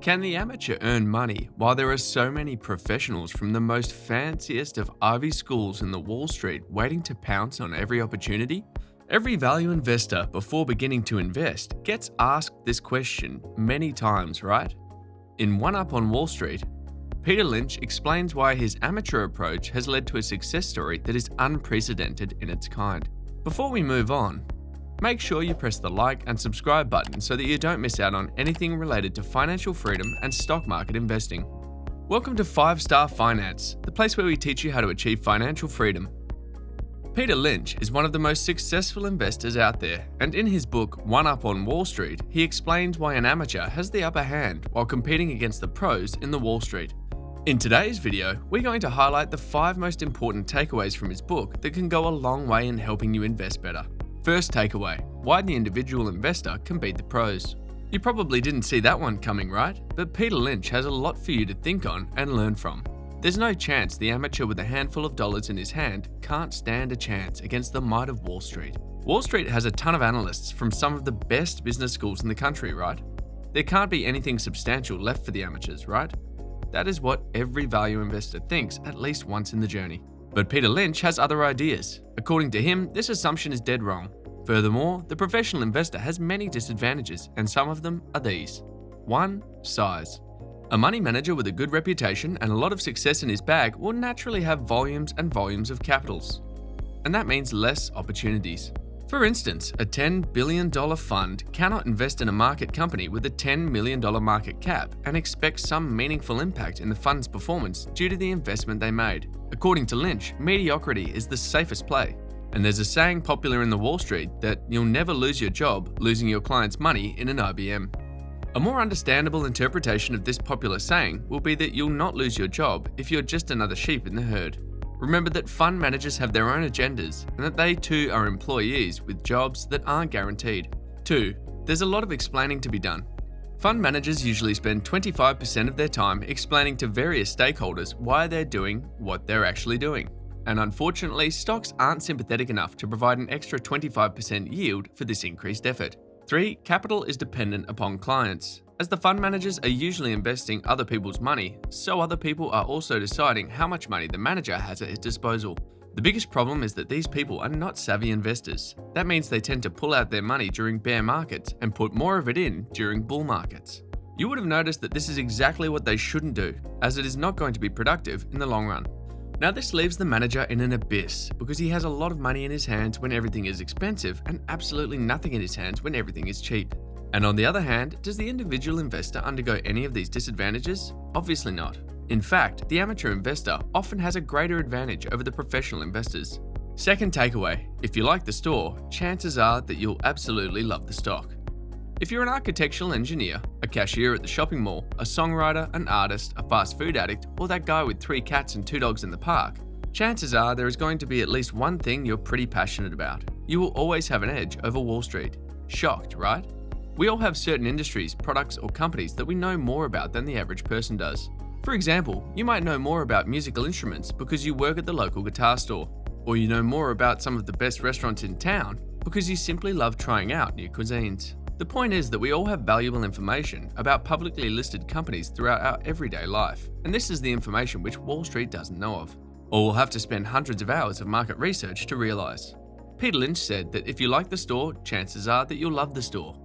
Can the amateur earn money while there are so many professionals from the most fanciest of Ivy schools in the Wall Street waiting to pounce on every opportunity? Every value investor before beginning to invest gets asked this question many times, right? In One Up on Wall Street, Peter Lynch explains why his amateur approach has led to a success story that is unprecedented in its kind. Before we move on, make sure you press the like and subscribe button so that you don't miss out on anything related to financial freedom and stock market investing. Welcome to 5 Star Finance, the place where we teach you how to achieve financial freedom. Peter Lynch is one of the most successful investors out there, and in his book One Up on Wall Street, he explains why an amateur has the upper hand while competing against the pros in the Wall Street. In today's video, we're going to highlight the 5 most important takeaways from his book that can go a long way in helping you invest better. First takeaway, why the individual investor can beat the pros. You probably didn't see that one coming, right? But Peter Lynch has a lot for you to think on and learn from. There's no chance the amateur with a handful of dollars in his hand can't stand a chance against the might of Wall Street. Wall Street has a ton of analysts from some of the best business schools in the country, right? There can't be anything substantial left for the amateurs, right? That is what every value investor thinks at least once in the journey. But Peter Lynch has other ideas. According to him, this assumption is dead wrong. Furthermore, the professional investor has many disadvantages, and some of them are these. 1. Size. A money manager with a good reputation and a lot of success in his bag will naturally have volumes and volumes of capitals. And that means less opportunities. For instance, a $10 billion fund cannot invest in a market company with a $10 million market cap and expect some meaningful impact in the fund's performance due to the investment they made. According to Lynch, mediocrity is the safest play. And there's a saying popular in the Wall Street that you'll never lose your job losing your client's money in an IBM. A more understandable interpretation of this popular saying will be that you'll not lose your job if you're just another sheep in the herd. Remember that fund managers have their own agendas and that they too are employees with jobs that aren't guaranteed. 2. There's a lot of explaining to be done. Fund managers usually spend 25% of their time explaining to various stakeholders why they're doing what they're actually doing. And unfortunately, stocks aren't sympathetic enough to provide an extra 25% yield for this increased effort. 3. Capital is dependent upon clients. As the fund managers are usually investing other people's money, so other people are also deciding how much money the manager has at his disposal. The biggest problem is that these people are not savvy investors. That means they tend to pull out their money during bear markets and put more of it in during bull markets. You would have noticed that this is exactly what they shouldn't do, as it is not going to be productive in the long run. Now this leaves the manager in an abyss because he has a lot of money in his hands when everything is expensive and absolutely nothing in his hands when everything is cheap. And on the other hand, does the individual investor undergo any of these disadvantages? Obviously not. In fact, the amateur investor often has a greater advantage over the professional investors. Second takeaway, if you like the store, chances are that you'll absolutely love the stock. If you're an architectural engineer, a cashier at the shopping mall, a songwriter, an artist, a fast food addict, or that guy with 3 cats and 2 dogs in the park, chances are there is going to be at least one thing you're pretty passionate about. You will always have an edge over Wall Street. Shocked, right? We all have certain industries, products, or companies that we know more about than the average person does. For example, you might know more about musical instruments because you work at the local guitar store, or you know more about some of the best restaurants in town because you simply love trying out new cuisines. The point is that we all have valuable information about publicly listed companies throughout our everyday life, and this is the information which Wall Street doesn't know of, or will have to spend hundreds of hours of market research to realize. Peter Lynch said that if you like the store, chances are that you'll love the store.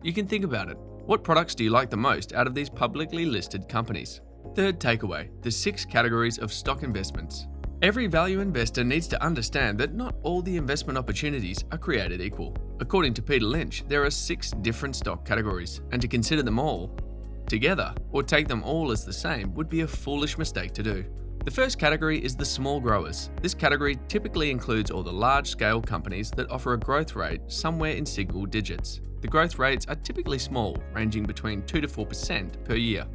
You can think about it. What products do you like the most out of these publicly listed companies? Third takeaway, the 6 categories of stock investments. Every value investor needs to understand that not all the investment opportunities are created equal. According to Peter Lynch, there are 6 different stock categories, and to consider them all together or take them all as the same would be a foolish mistake to do. The first category is the small growers. This category typically includes all the large-scale companies that offer a growth rate somewhere in single digits. The growth rates are typically small, ranging between 2 to 4% per year.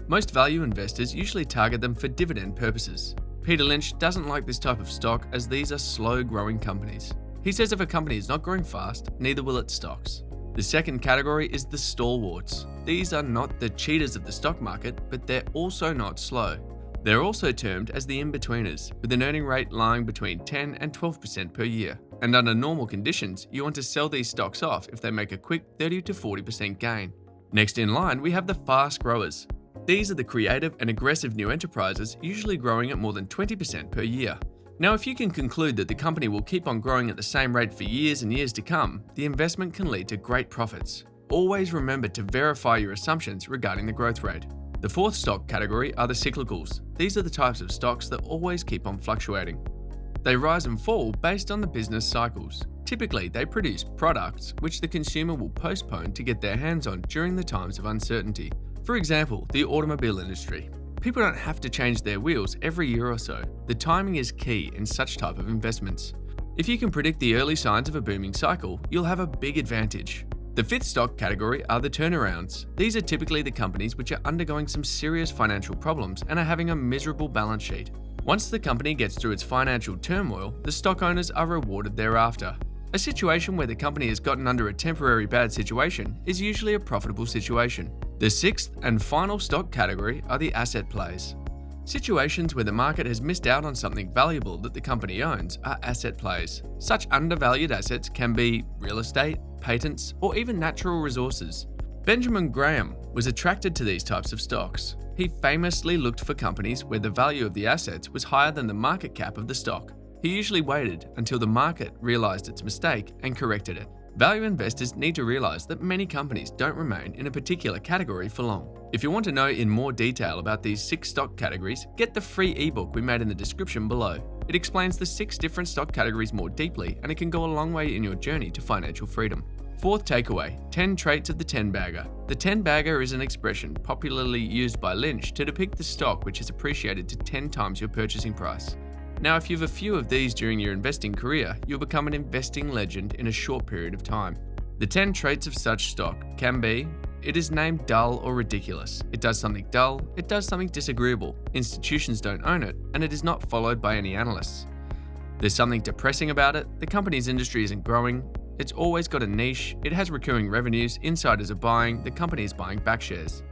Most value investors usually target them for dividend purposes. Peter Lynch doesn't like this type of stock as these are slow-growing companies. He says if a company is not growing fast, neither will its stocks. The second category is the stalwarts. These are not the cheaters of the stock market, but they're also not slow. They're also termed as the in-betweeners, with an earning rate lying between 10 and 12% per year. And under normal conditions, you want to sell these stocks off if they make a quick 30 to 40% gain. Next in line, we have the fast growers. These are the creative and aggressive new enterprises, usually growing at more than 20% per year. Now, if you can conclude that the company will keep on growing at the same rate for years and years to come, the investment can lead to great profits. Always remember to verify your assumptions regarding the growth rate. The fourth stock category are the cyclicals. These are the types of stocks that always keep on fluctuating. They rise and fall based on the business cycles. Typically, they produce products which the consumer will postpone to get their hands on during the times of uncertainty. For example, the automobile industry. People don't have to change their wheels every year or so. The timing is key in such type of investments. If you can predict the early signs of a booming cycle, you'll have a big advantage. The fifth stock category are the turnarounds. These are typically the companies which are undergoing some serious financial problems and are having a miserable balance sheet. Once the company gets through its financial turmoil, the stock owners are rewarded thereafter. A situation where the company has gotten under a temporary bad situation is usually a profitable situation. The sixth and final stock category are the asset plays. Situations where the market has missed out on something valuable that the company owns are asset plays. Such undervalued assets can be real estate, patents, or even natural resources. Benjamin Graham was attracted to these types of stocks. He famously looked for companies where the value of the assets was higher than the market cap of the stock. He usually waited until the market realized its mistake and corrected it. Value investors need to realize that many companies don't remain in a particular category for long. If you want to know in more detail about these 6 stock categories, get the free ebook we made in the description below. It explains the 6 different stock categories more deeply, and it can go a long way in your journey to financial freedom. Fourth takeaway, 10 traits of the 10-bagger. The 10-bagger is an expression popularly used by Lynch to depict the stock which is appreciated to 10 times your purchasing price. Now, if you have a few of these during your investing career, you'll become an investing legend in a short period of time. The 10 traits of such stock can be: it is named dull or ridiculous, it does something dull, it does something disagreeable, institutions don't own it, and it is not followed by any analysts. There's something depressing about it, the company's industry isn't growing, it's always got a niche, it has recurring revenues, insiders are buying, the company is buying back shares.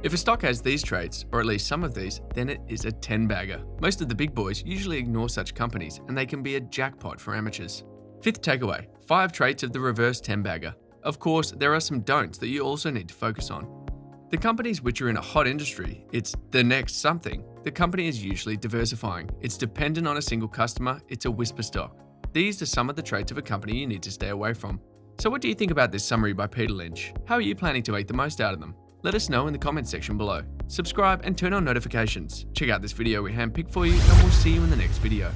If a stock has these traits, or at least some of these, then it is a 10-bagger. Most of the big boys usually ignore such companies, and they can be a jackpot for amateurs. Fifth takeaway, 5 traits of the reverse 10-bagger. Of course, there are some don'ts that you also need to focus on. The companies which are in a hot industry, it's the next something. The company is usually diversifying. It's dependent on a single customer, it's a whisper stock. These are some of the traits of a company you need to stay away from. So what do you think about this summary by Peter Lynch? How are you planning to make the most out of them? Let us know in the comments section below. Subscribe and turn on notifications. Check out this video we handpicked for you, and we'll see you in the next video.